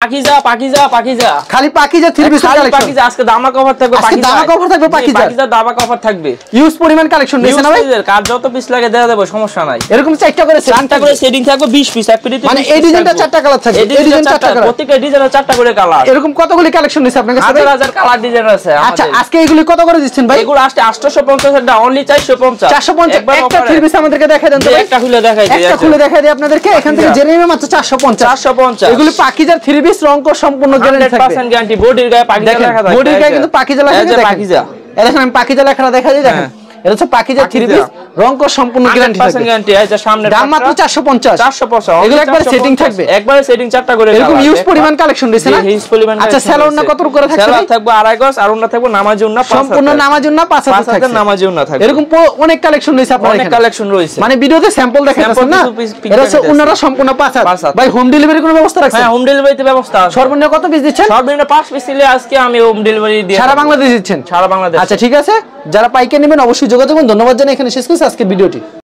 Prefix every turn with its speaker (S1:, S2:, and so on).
S1: পাকিজা পাকিজা পাকিজা
S2: খালি Pakiza three piece collection
S1: Pakiza আজকে দামা কভার থাকবে
S2: পাকিজা দামা কভার থাকবে
S1: পাকিজা দামা কভার থাকবে
S2: ইউজ পরিমাণ কালেকশন নিছেন না ভাই
S1: কার যত পিস লাগে দেয়া দেব সমস্যা নাই
S2: এরকম চারটা করে
S1: সেটিং থাকবে 20 পিস এক পিডিতে
S2: মানে এই ডিজাইনটা চারটা কালার থাকবে
S1: এই ডিজাইন চারটা কালার প্রত্যেকটা ডিজাইনের চারটা করে কালার
S2: এরকম কতগুলি কালেকশন নিছে আপনার কাছে
S1: 1000 কালার ডিজাইন আছে
S2: আচ্ছা আজকে এগুলি কত করে দিচ্ছেন ভাই
S1: এগুলো আসছে 850 এর অনলি 450
S2: একটা থ্রি পিস আমাদেরকে দেখাই দেন তো ভাই
S1: একটা খুলে দেখাই দিই
S2: একটা খুলে দেখাই দিই আপনাদেরকে এখান থেকে জেনে নেবে মাত্র 450 এগুলি পাকিজার থ্রি পিস রং কো সম্পূর্ণ গ্যারান্টি থাকবে
S1: 100% গ্যারান্টি বডির গায়ে পাকিজা লেখা থাকবে
S2: বডির গায়ে কিন্তু পাকিজা লেখা থাকে
S1: পাকিজা
S2: দেখেন আমি পাকিজা লেখাটা দেখাই দিই দেখেন এটা হচ্ছে পাকিজা থ্রি পিস রং কো সম্পূর্ণ গ্যারান্টি থাকবে
S1: 100% গ্যারান্টি এই যে সামনে
S2: দাম মাত্র 450 এগুলো একবার সেটিং থাকবে
S1: একবারে সেটিং চারটা করে
S2: এরকম ইউজ পরিমাণ কালেকশন দিছে না
S1: ইউজ পরিমাণ
S2: আচ্ছা সেলর না কত করে থাকবে
S1: সেলর থাকবে আড়াই গজ আর ওন্না থাকবে নামাজি ওন্না
S2: সম্পূর্ণ নামাজি ওন্না 5000 থাকবে
S1: নামাজি ওন্না থাকবে
S2: এরকম অনেক কালেকশন রয়েছে আপনাদের
S1: অনেক কালেকশন রয়েছে
S2: মানে ভিডিওতে স্যাম্পল দেখাচ্ছেন না এর হচ্ছে ওন্নারা সম্পূর্ণ 5000 ভাই হোম ডেলিভারি কোনো ব্যবস্থা রাখছেন
S1: হ্যাঁ হোম ডেলিভারিতে ব্যবস্থা আছে
S2: সর্বনিম্ন কত পিস দিচ্ছেন
S1: সর্বনিম্ন 5 পিস নিলে আজকে আমি হোম ডেলিভারি দিয়ে
S2: সারা বাংলাদেশ দিচ্ছেন
S1: সারা বাংলাদেশ
S2: আচ্ছা ঠিক আছে যারা পাইকারি নেবেন অবশ্যই যোগাযোগ করুন ধন্যবাদ জানাই এখানে শেষ করছি আজকের ভিডিওটি।